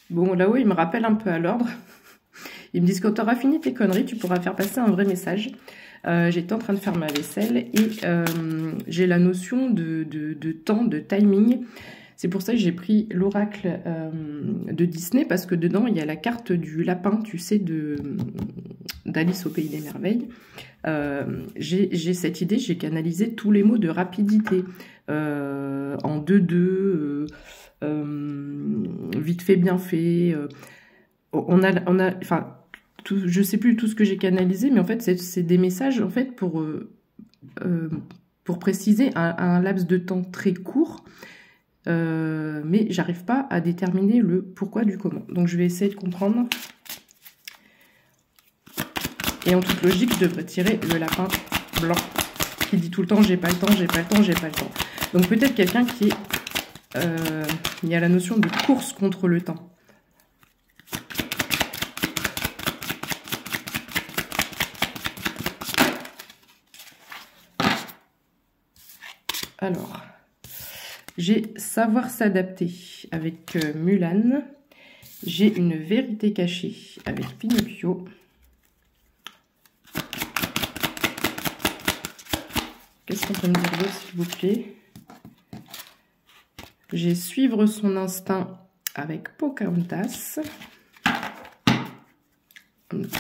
Bon, là-haut, ils me rappellent un peu à l'ordre. Ils me disent, quand tu auras fini tes conneries, tu pourras faire passer un vrai message. J'étais en train de faire ma vaisselle et j'ai la notion de temps, de timing. C'est pour ça que j'ai pris l'oracle de Disney, parce que dedans, il y a la carte du lapin, tu sais, d'Alice au Pays des Merveilles. J'ai cette idée, j'ai canalisé tous les mots de rapidité en 2-2, vite fait, bien fait. Enfin, je sais plus tout ce que j'ai canalisé, mais en fait, c'est des messages en fait pour préciser un laps de temps très court. Mais j'arrive pas à déterminer le pourquoi du comment. Donc je vais essayer de comprendre. Et en toute logique, je devrais tirer le lapin blanc qui dit tout le temps j'ai pas le temps, j'ai pas le temps, j'ai pas le temps. Donc peut-être quelqu'un qui est... il y a la notion de course contre le temps. Alors, j'ai savoir s'adapter avec Mulan. J'ai une vérité cachée avec Pinocchio. Qu'est-ce qu'on peut me dire d'autre, s'il vous plaît? J'ai suivre son instinct avec Pocahontas.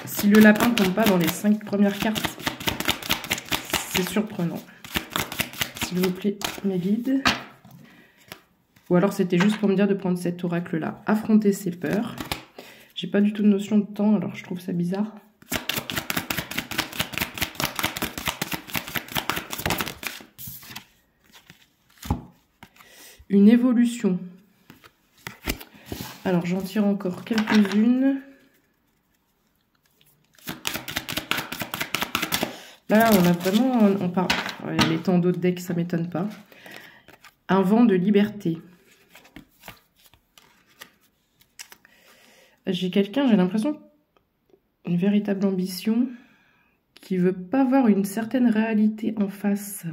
Si le lapin ne tombe pas dans les 5 premières cartes, c'est surprenant. S'il vous plaît, mes guides. Ou alors c'était juste pour me dire de prendre cet oracle-là. Affronter ses peurs. J'ai pas du tout de notion de temps, alors je trouve ça bizarre. Une évolution. Alors j'en tire encore quelques-unes. Là, on a vraiment... On parle... Les tant d'autres decks, ça m'étonne pas. Un vent de liberté. J'ai quelqu'un, j'ai l'impression, une véritable ambition, qui veut pas voir une certaine réalité en face,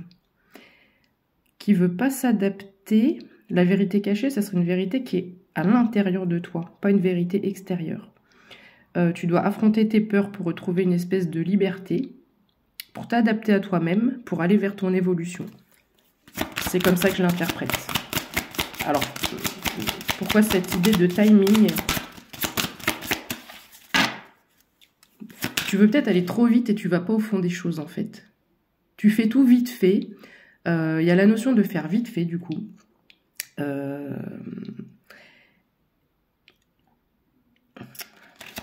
qui veut pas s'adapter. La vérité cachée, ça serait une vérité qui est à l'intérieur de toi, pas une vérité extérieure. Tu dois affronter tes peurs pour retrouver une espèce de liberté, pour t'adapter à toi-même, pour aller vers ton évolution. C'est comme ça que je l'interprète. Alors, pourquoi cette idée de timing? Tu veux peut-être aller trop vite et tu vas pas au fond des choses, en fait. Tu fais tout vite fait. Il y a la notion de faire vite fait, du coup.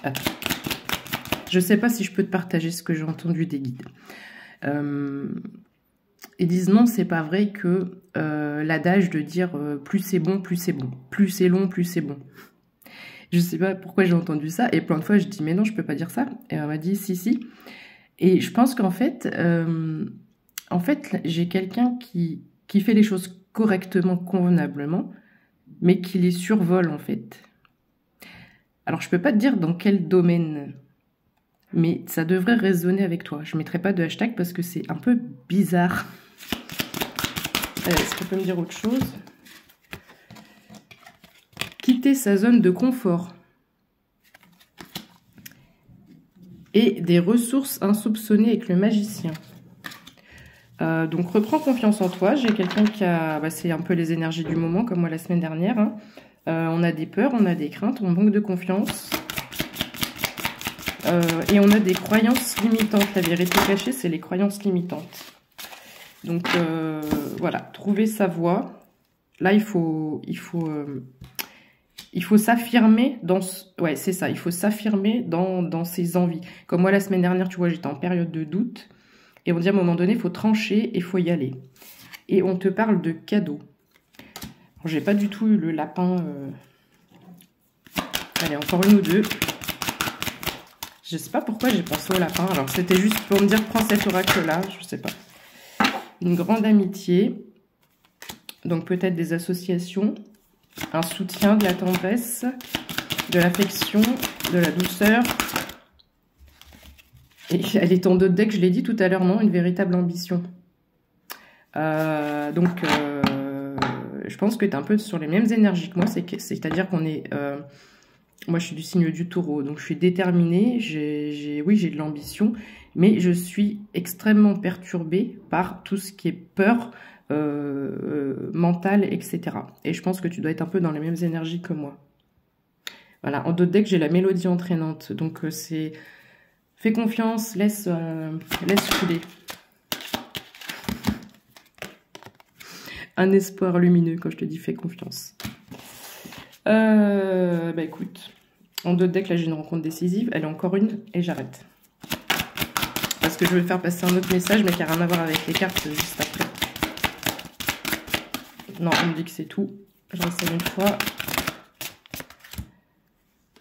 Attends. Je sais pas si je peux te partager ce que j'ai entendu des guides. Ils disent non, c'est pas vrai que l'adage de dire plus c'est bon, plus c'est bon. Plus c'est long, plus c'est bon. Je sais pas pourquoi j'ai entendu ça. Et plein de fois, je dis mais non, je peux pas dire ça. Et elle m'a dit si, si. Et je pense qu'en fait, j'ai quelqu'un qui fait les choses correctement, convenablement, mais qui les survole en fait. Alors, je peux pas te dire dans quel domaine, mais ça devrait résonner avec toi. Je mettrai pas de hashtag parce que c'est un peu bizarre. Est-ce qu'on peut me dire autre chose? Quitter sa zone de confort. Et des ressources insoupçonnées avec le magicien. Donc, reprends confiance en toi. J'ai quelqu'un qui a... Bah, c'est un peu les énergies du moment, comme moi la semaine dernière. Hein. On a des peurs, on a des craintes, on manque de confiance. Et on a des croyances limitantes. La vérité cachée, c'est les croyances limitantes. Donc, voilà. Trouver sa voie. Là, il faut s'affirmer dans... Ouais, c'est ça. Il faut s'affirmer dans ses envies. Comme moi, la semaine dernière, tu vois, j'étais en période de doute. Et on dit à un moment donné, il faut trancher et il faut y aller. Et on te parle de cadeaux. J'ai pas du tout eu le lapin. Allez, encore une ou deux. Je sais pas pourquoi j'ai pensé au lapin. Alors, c'était juste pour me dire, prends cet oracle-là. Je sais pas. Une grande amitié. Donc, peut-être des associations. Un soutien, de la tendresse, de l'affection, de la douceur. Et elle est en d'autres decks, je l'ai dit tout à l'heure, non? Une véritable ambition. Je pense que tu es un peu sur les mêmes énergies que moi, c'est-à-dire qu'on est Moi, je suis du signe du Taureau, donc je suis déterminée, oui, j'ai de l'ambition, mais je suis extrêmement perturbée par tout ce qui est peur mentale, etc. Et je pense que tu dois être un peu dans les mêmes énergies que moi. Voilà, en d'autres decks, j'ai la mélodie entraînante, donc c'est... Fais confiance, laisse couler. Un espoir lumineux quand je te dis fais confiance. Bah écoute, en deux decks, là j'ai une rencontre décisive, elle est encore une et j'arrête. Parce que je vais faire passer un autre message, mais qui n'a rien à voir avec les cartes juste après. Non, on me dit que c'est tout. Je ressaye une fois.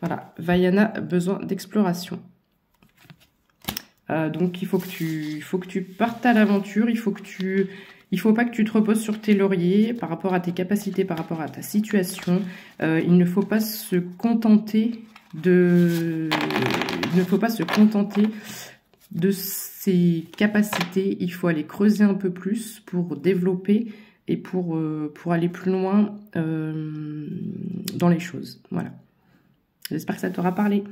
Voilà, Vaiana, besoin d'exploration. Donc il faut que tu partes à l'aventure, il faut pas que tu te reposes sur tes lauriers par rapport à tes capacités, par rapport à ta situation. Il ne faut pas se contenter de ses capacités. Il faut aller creuser un peu plus pour développer et pour aller plus loin dans les choses. Voilà. J'espère que ça t'aura parlé.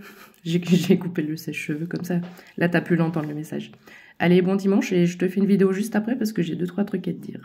J'ai coupé le sèche-cheveux comme ça. Là, t'as pu l'entendre le message. Allez, bon dimanche et je te fais une vidéo juste après parce que j'ai 2-3 trucs à te dire.